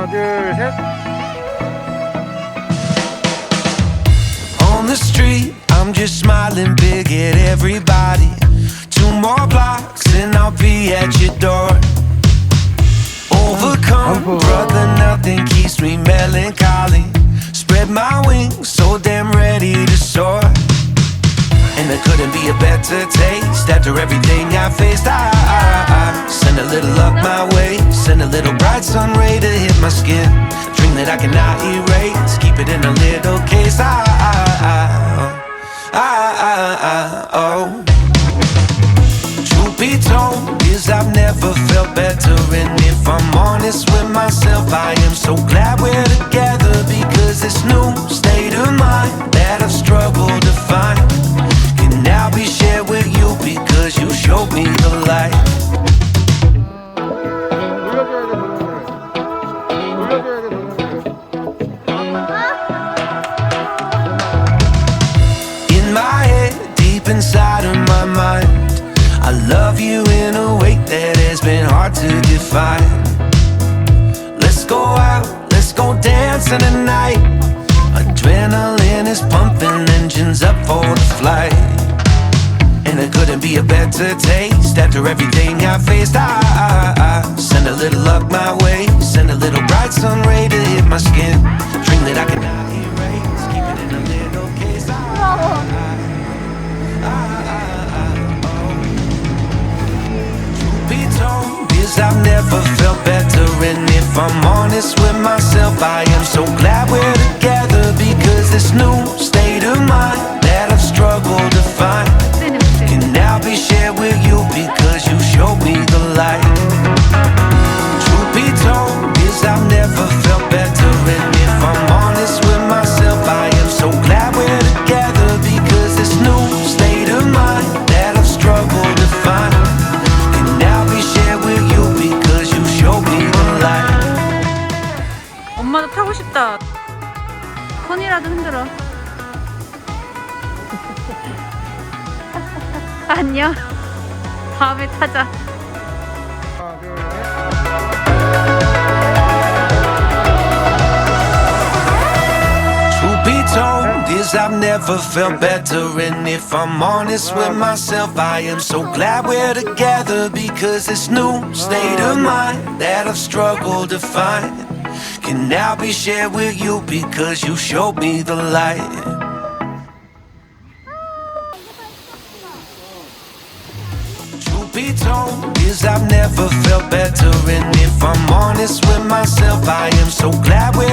하나, 둘, 셋. On the street, I'm just smiling big at everybody. 2 more blocks and I'll be at your door. Overcome, brother, nothing keeps me melancholy. Spread my wings, so damn ready to soar. And there couldn't be a better taste after everything I faced. I send a little up my way, send a little bright sun ray to hit my skin. A dream that I cannot erase, keep it in a little case. Oh. Truth be told, is I've never felt better. And if I'm honest with myself, I am so glad we're together. Because this new state of mind that I've struggled to find can now be shared with you because you showed me the light. In my head, deep inside of my mind, I love you in a way that has been hard to define. Let's go out, let's go dancing tonight. Adrenaline is pumping, engines up for the flight. And there couldn't be a better taste after everything I faced. I send a little luck my way, send a little bright sun ray to hit my skin. Dream that I cannot erase, keep it in a little case. Is I've never felt better. And if I'm honest with myself, I am so glad we're together. Because this new state of mind that I've struggled to find can now be shared with you because you showed me the light. Truth be told, is I've never felt better. And if I'm honest with myself, I am so glad we're together. Because this new state of mind that I've struggled to find can now be shared with you because you showed me the light. 엄마도 타고 싶다. 손이라도 흔들어. 안녕. 다음에 타자. 하나, 둘, 셋. Truth be told, is I've never felt better. And if I'm honest with myself, I am so glad we're together. Because this new state of mind that I've struggled to find can now be shared with you because you showed me the light. Truth be told, is I've never felt better. And if I'm honest with myself, I am so glad we're